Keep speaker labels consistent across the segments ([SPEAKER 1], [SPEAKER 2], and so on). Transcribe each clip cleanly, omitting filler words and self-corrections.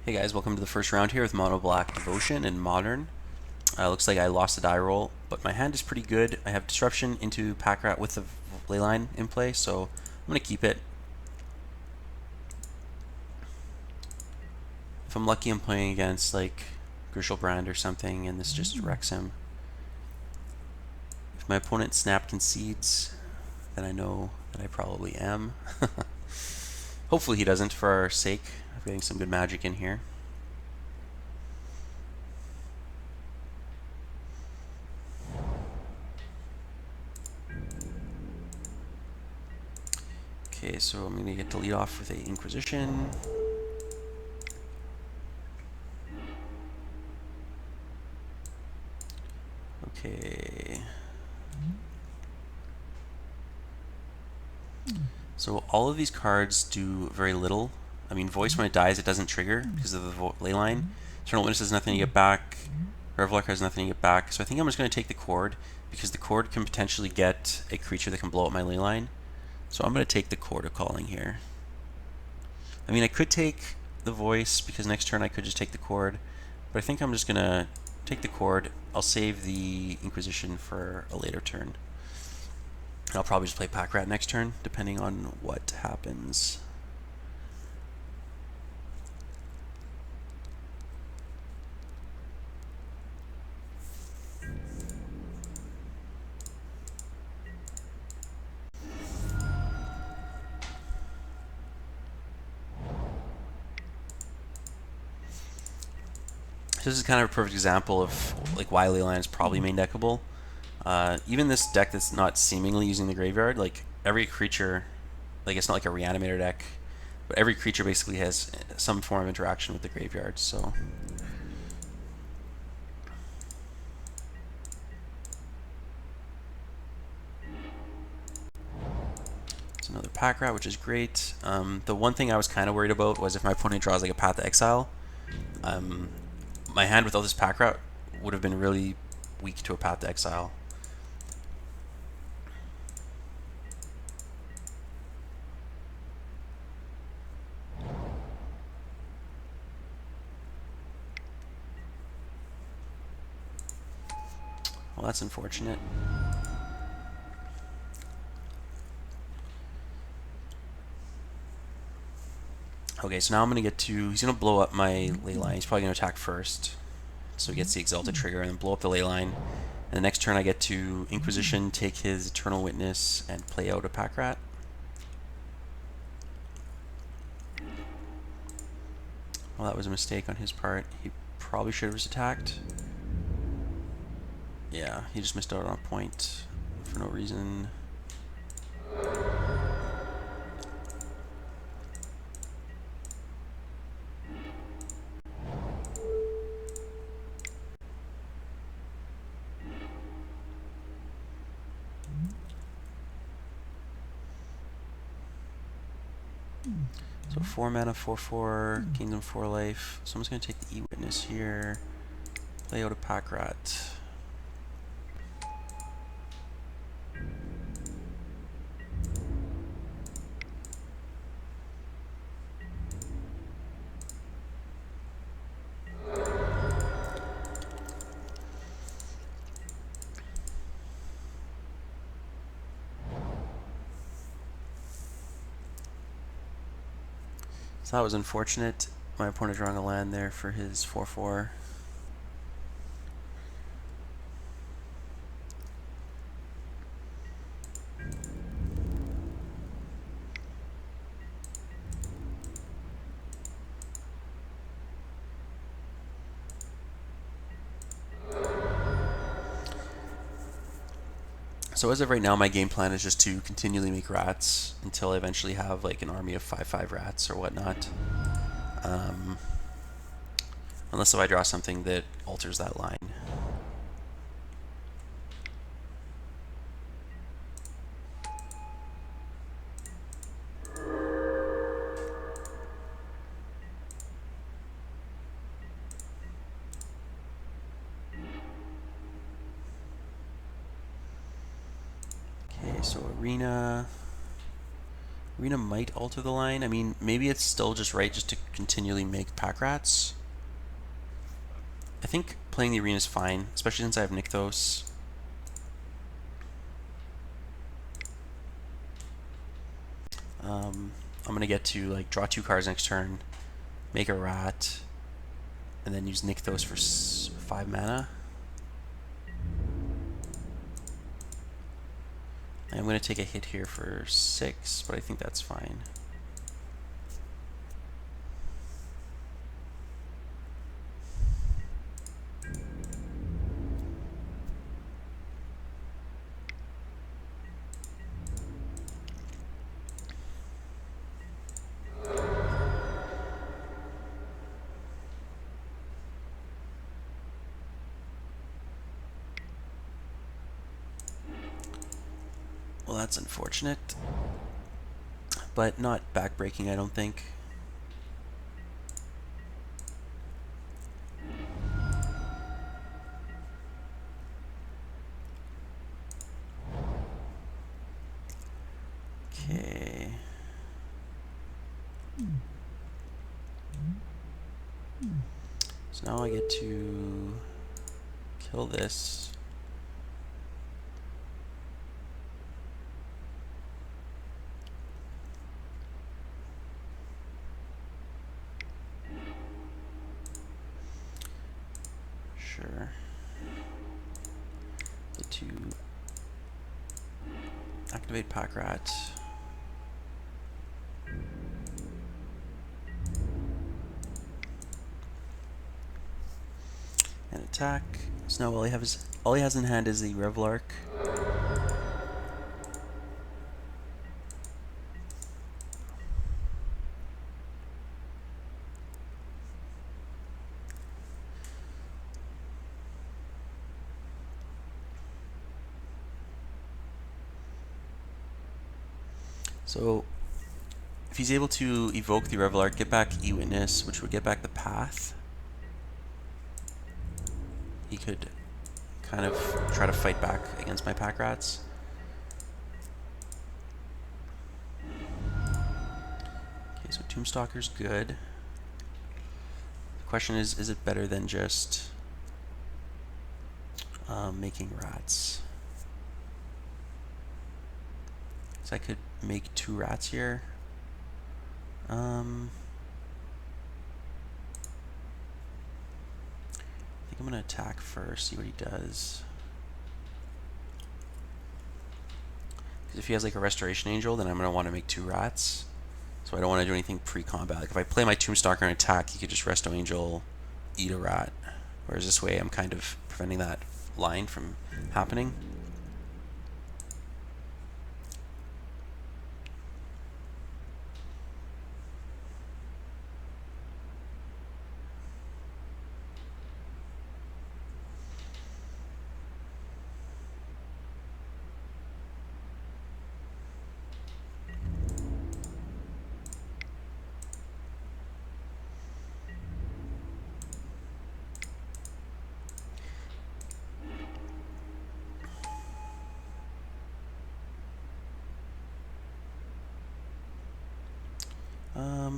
[SPEAKER 1] Hey guys, welcome to the first round here with Mono Black Devotion and Modern. Looks like I lost a die roll, but my hand is pretty good. I have Disruption into Pack Rat with the Leyline in play, so I'm going to keep it. If I'm lucky, I'm playing against like Grishelbrand or something, and this just wrecks him. If my opponent snap concedes, then I know that I probably am. Hopefully he doesn't, for our sake of getting some good magic in here. Okay, so I'm going to get to lead off with a Inquisition. Okay. So all of these cards do very little. I mean, Voice, when it dies, it doesn't trigger because of the Leyline. Eternal Witness has nothing to get back. Reveler has nothing to get back. So I think I'm just going to take the Chord because the Chord can potentially get a creature that can blow up my Leyline. So I'm going to take the Chord of Calling here. I mean, I could take the Voice because next turn I could just take the Chord, but I think I'm just going to take the Chord. I'll save the Inquisition for a later turn. I'll probably just play Pack Rat next turn, depending on what happens. So this is kind of a perfect example of like why Leyline is probably main deckable. Even this deck that's not seemingly using the graveyard, like every creature, like it's not like a reanimator deck, but every creature basically has some form of interaction with the graveyard. So it's another Pack Rat, which is great. The one thing I was kind of worried about was if my opponent draws like a Path to Exile, my hand without this Pack Rat would have been really weak to a Path to Exile. Well, that's unfortunate. Okay, so now I'm going to get to... He's going to blow up my Leyline. He's probably going to attack first. So he gets the Exalted trigger and then blow up the Leyline. And the next turn I get to Inquisition, take his Eternal Witness, and play out a Pack Rat. Well, that was a mistake on his part. He probably should have just attacked. Yeah, he just missed out on a point for no reason. So 4 mana, 4/4, Kingdom 4 life. So I'm just going to take the E-Witness here, play out a Pack Rat. So that was unfortunate. My opponent drawing a land there for his 4/4. So as of right now, my game plan is just to continually make rats until I eventually have like an army of 5/5 rats or whatnot. Unless if I draw something that alters that line. Okay, so Arena. Arena might alter the line. I mean, maybe it's still just right just to continually make pack rats. I think playing the arena is fine, especially since I have Nykthos. I'm gonna get to like draw 2 cards next turn, make a rat, and then use Nykthos for 5 mana. I'm gonna take a hit here for 6, but I think that's fine. Well, that's unfortunate, but not backbreaking, I don't think. Okay. So now I get to kill this. Sure. Get to activate pack rat. And attack. So now all he has in hand is the Revelark. So if he's able to evoke the Revelark, get back E-Witness, which would get back the path, he could kind of try to fight back against my pack rats. Okay, so Tombstalker's good. The question is it better than just making rats? So I could make 2 rats here. I think I'm going to attack first, see what he does. Because if he has like a Restoration Angel, then I'm going to want to make 2 rats. So I don't want to do anything pre-combat. Like if I play my Tombstalker and attack, he could just Resto Angel, eat a rat. Whereas this way I'm kind of preventing that line from happening.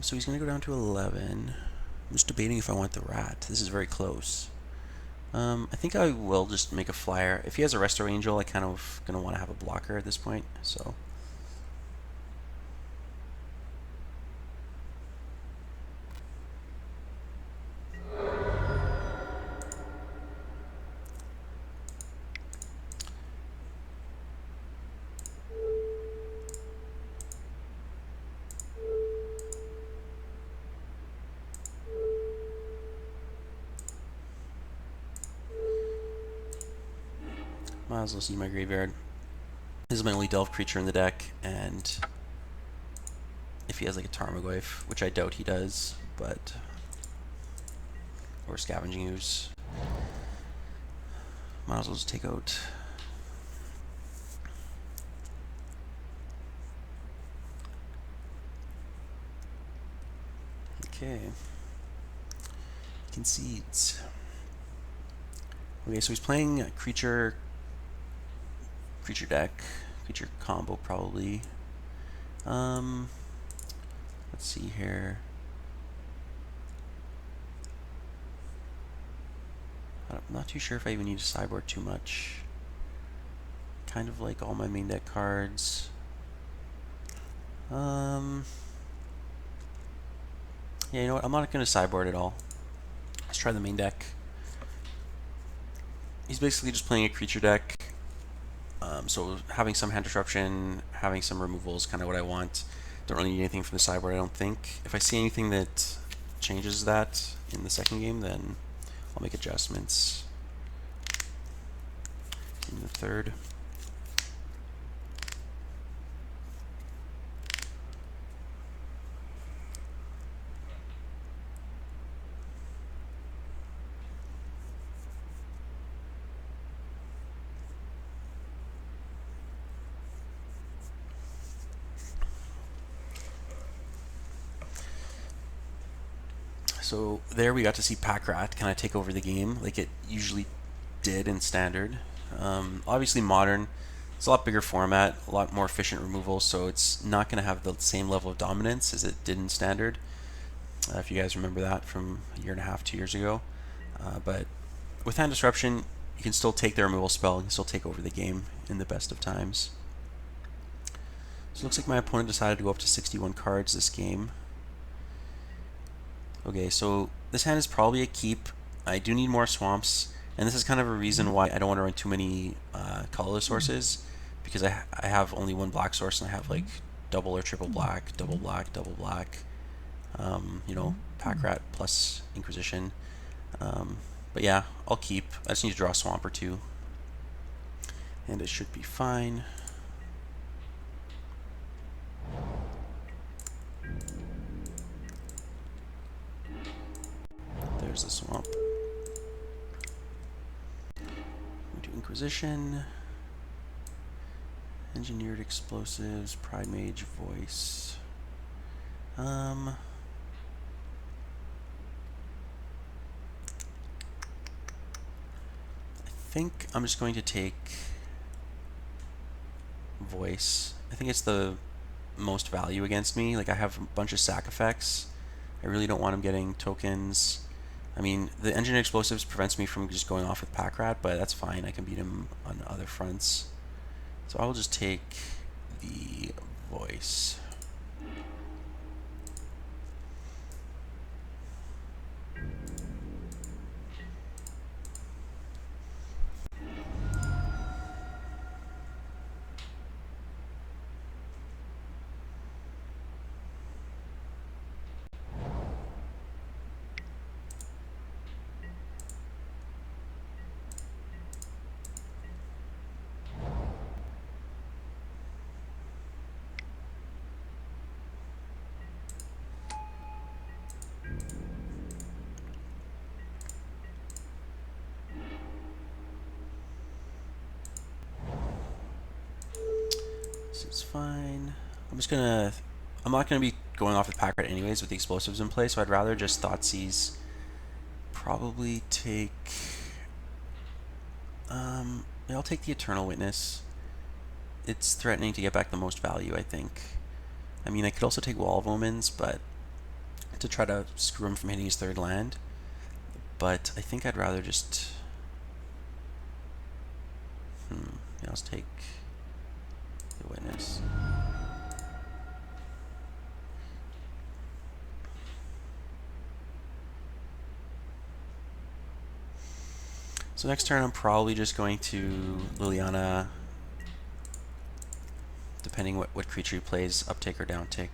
[SPEAKER 1] So he's going to go down to 11. I'm just debating if I want the rat. This is very close. I think I will just make a flyer. If he has a Resto Angel, I kind of going to want to have a blocker at this point. So might as well see my graveyard. This is my only delve creature in the deck, and if he has like a Tarmogoyf, which I doubt he does, but or Scavenging Ooze, might as well just take out. Okay, concedes. Okay, so he's playing a creature deck, creature combo probably. Let's see here. I'm not too sure if I even need to sideboard too much. Kind of like all my main deck cards. Yeah, you know what? I'm not going to sideboard at all. Let's try the main deck. He's basically just playing a creature deck. So having some hand disruption, having some removal is kind of what I want. Don't really need anything from the sideboard, I don't think. If I see anything that changes that in the second game, then I'll make adjustments in the third. So there we got to see Pack Rat kind of take over the game like it usually did in Standard. Obviously Modern, it's a lot bigger format, a lot more efficient removal, so it's not going to have the same level of dominance as it did in Standard. If you guys remember that from a year and a half, 2 years ago. But with Hand Disruption, you can still take the removal spell, you can still take over the game in the best of times. So it looks like my opponent decided to go up to 61 cards this game. Okay, so this hand is probably a keep. I do need more swamps, and this is kind of a reason why I don't want to run too many colorless sources, because I have only one black source and I have like double or triple black, double black, double black. You know, Pack Rat plus Inquisition. But yeah, I'll keep. I just need to draw a swamp or two, and it should be fine. There's the swamp. We do Inquisition, Engineered Explosives, Pride Mage, Voice. I think I'm just going to take Voice. I think it's the most value against me. Like, I have a bunch of sack effects. I really don't want him getting tokens. I mean, the Engineered Explosives prevents me from just going off with Pack Rat, but that's fine. I can beat him on other fronts. So I will just take the Voice. This is fine. I'm not gonna be going off with Pack Rat anyways with the explosives in play, so I'd rather just Thoughtseize. Probably take, I'll take the Eternal Witness. It's threatening to get back the most value, I think. I mean, I could also take Wall of Omens, but to try to screw him from hitting his third land. But I think I'd rather just, yeah, let's take the Witness. So next turn I'm probably just going to Liliana, depending what creature he plays, uptick or downtick.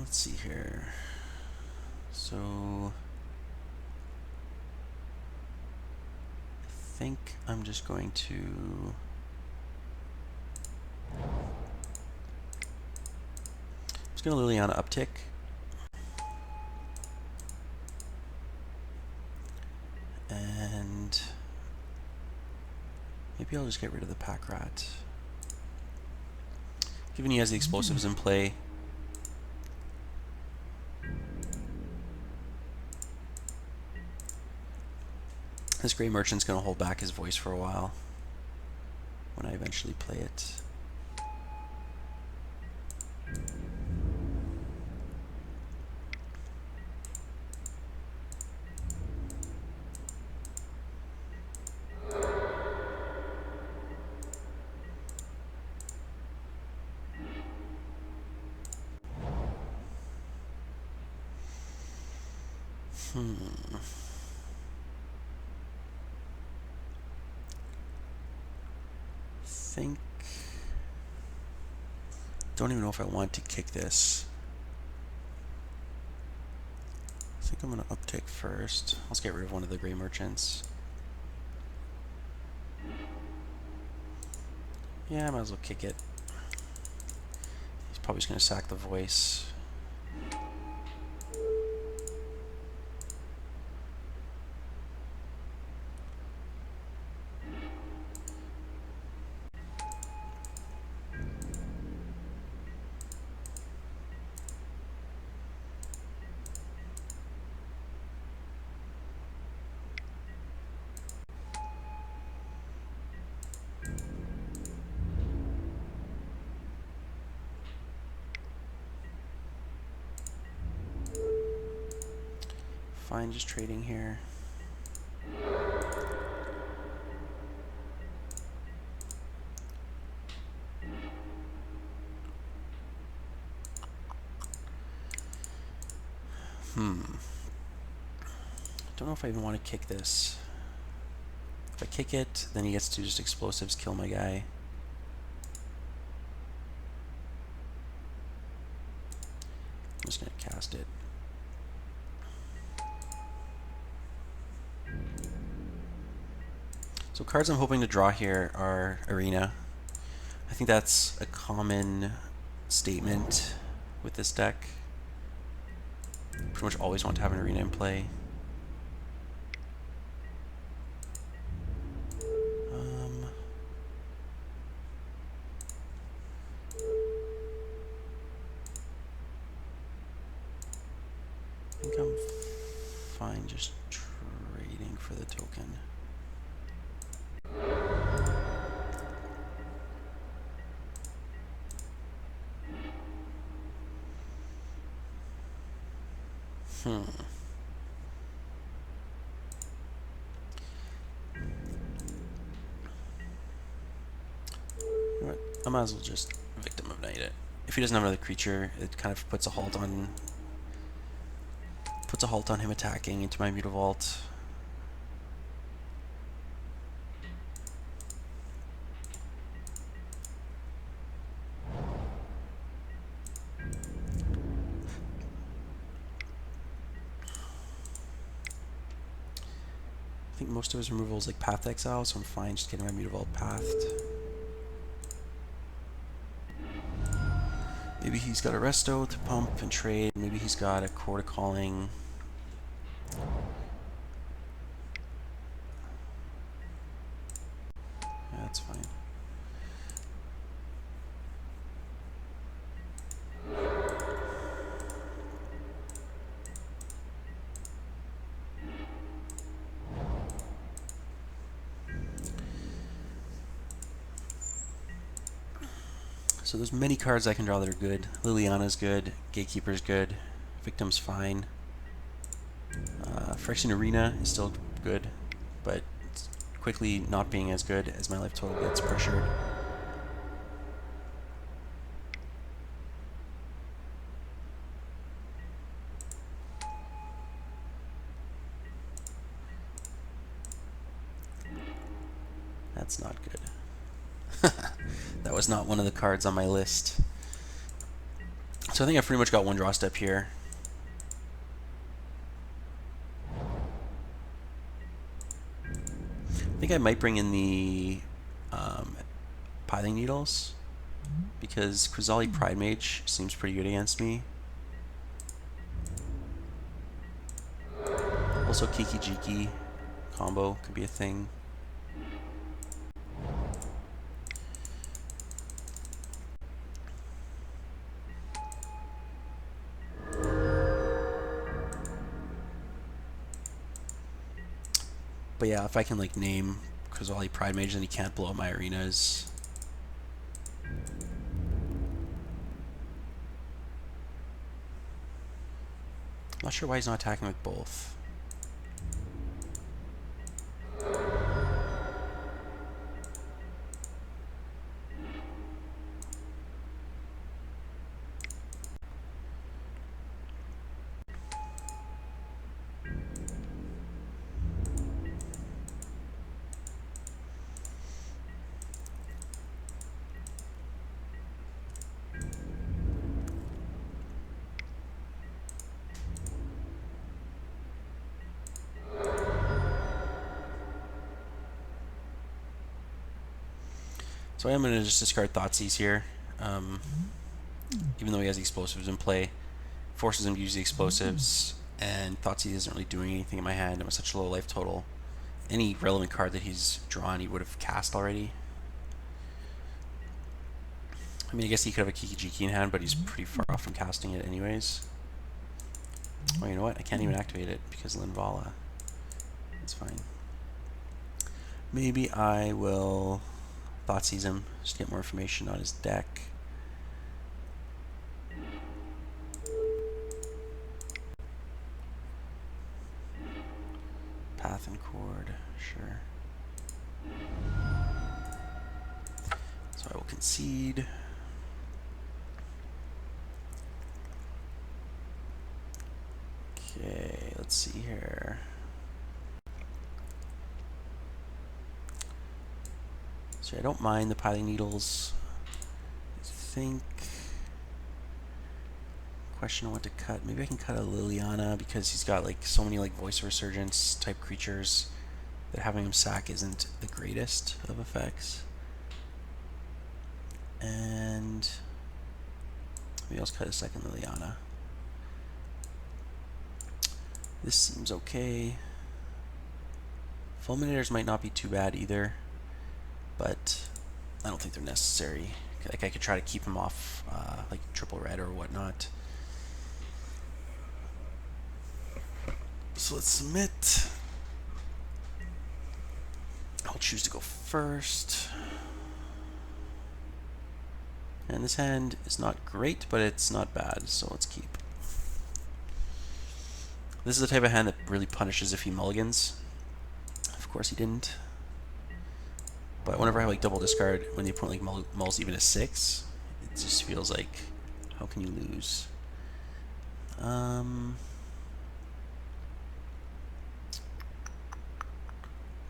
[SPEAKER 1] Let's see here. So I think I'm just going to Liliana uptick. And maybe I'll just get rid of the Pack Rat. Given he has the explosives in play, This Grey Merchant's going to hold back his voice for a while when I eventually play it. Don't even know if I want to kick this. I think I'm going to uptick first. Let's get rid of one of the Grey Merchants. Yeah, I might as well kick it. He's probably just going to sack the voice. Fine, just trading here. Don't know if I even want to kick this. If I kick it, then he gets to just explosives kill my guy. I'm just going to cast it. So cards I'm hoping to draw here are Arena. I think that's a common statement with this deck. Pretty much always want to have an Arena in play. I think I'm fine just trading for the token. You know what? I might as well just Victim of Night it. If he doesn't have another creature, it kind of puts a halt on him attacking into my Mutavault. I think most of his removal is like Path Exile, so I'm fine just getting my Mutavault pathed. Maybe he's got a Resto to pump and trade. Maybe he's got a Chord of Calling. Yeah, that's fine. So there's many cards I can draw that are good. Liliana's good, Gatekeeper's good, Victim's fine. Phyrexian Arena is still good, but it's quickly not being as good as my life total gets pressured. That's not good. That was not one of the cards on my list. So I think I've pretty much got one draw step here. I think I might bring in the Pithing Needles, because Quizali Pride Mage seems pretty good against me. Also Kiki Chord combo could be a thing. But yeah, if I can like name Kozali Pride Mage, then he can't blow up my arenas. I'm not sure why he's not attacking with both. So I am going to just discard Thoughtseize here. Even though he has the explosives in play, forces him to use the explosives, and Thoughtseize isn't really doing anything in my hand. I'm at such a low life total. Any relevant card that he's drawn, he would have cast already. I mean, I guess he could have a Kiki in hand, but he's pretty far off from casting it anyways. Oh, you know what? I can't even activate it because Linvala. It's fine. Maybe I will Thoughtseize him, just to get more information on his deck. Path and Chord, sure. So I will concede. Okay, let's see here. So I don't mind the Piling Needles. I think. Question on what to cut. Maybe I can cut a Liliana because he's got like so many like Voice of Resurgence type creatures that having him sack isn't the greatest of effects. And maybe I'll just cut a second Liliana. This seems okay. Fulminators might not be too bad either, but I don't think they're necessary. Like I could try to keep him off like triple red or whatnot. So let's submit. I'll choose to go first. And this hand is not great, but it's not bad, so let's keep. This is the type of hand that really punishes if he mulligans. Of course he didn't. But whenever I have like double discard, when the opponent like mulls even a 6, it just feels like, how can you lose?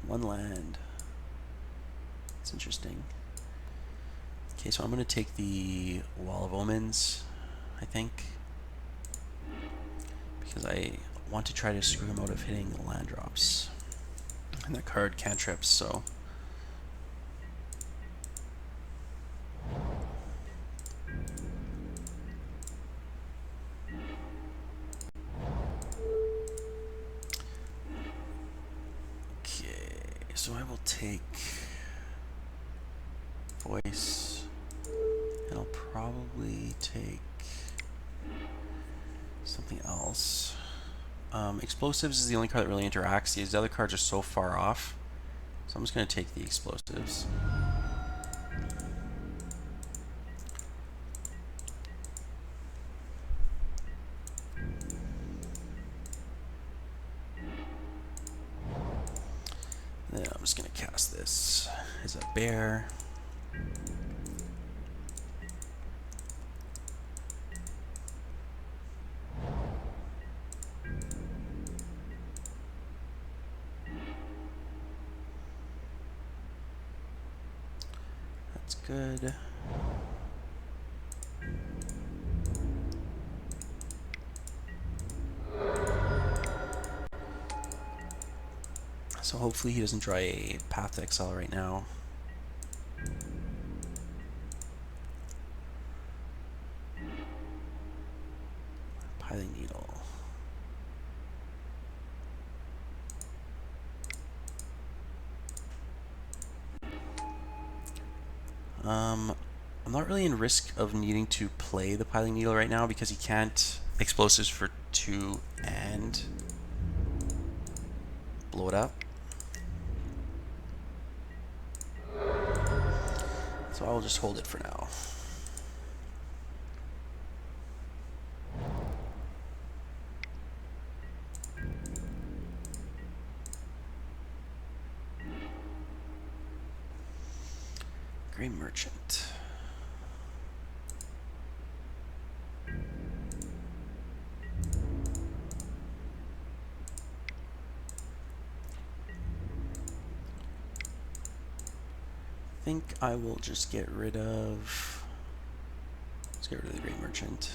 [SPEAKER 1] One land. It's interesting. Okay, so I'm going to take the Wall of Omens, I think, because I want to try to screw him out of hitting the land drops. And that card cantrips, so. Okay, so I will take Voice, and I'll probably take something else. Explosives is the only card that really interacts. These other cards are so far off, so I'm just going to take the explosives. Then I'm just going to cast this as a bear. That's good. So hopefully he doesn't draw a Path to Exile right now. Piling Needle. I'm not really in risk of needing to play the Piling Needle right now because he can't explosives for 2 and blow it up. So I'll just hold it for now. Gray Merchant. I think I will just get rid of... Let's get rid of the Gray Merchant.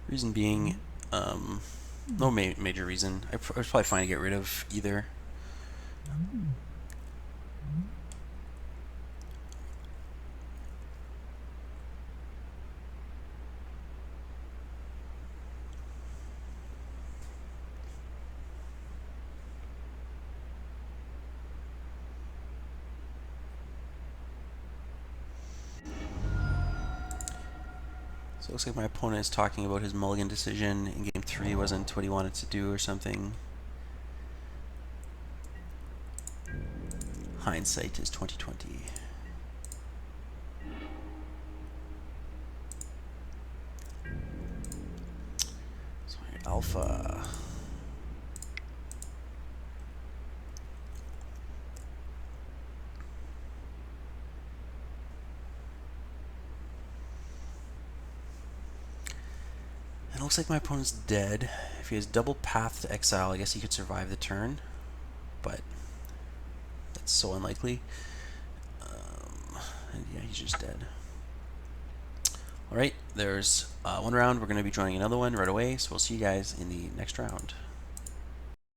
[SPEAKER 1] Reason being, no major reason. I was probably fine to get rid of either. So it looks like my opponent is talking about his mulligan decision in game 3 wasn't what he wanted to do or something. Hindsight is 2020. So alpha. It looks like my opponent's dead. If he has double path to exile, I guess he could survive the turn, but that's so unlikely. And yeah, he's just dead. Alright, there's one round. We're going to be joining another one right away, so we'll see you guys in the next round.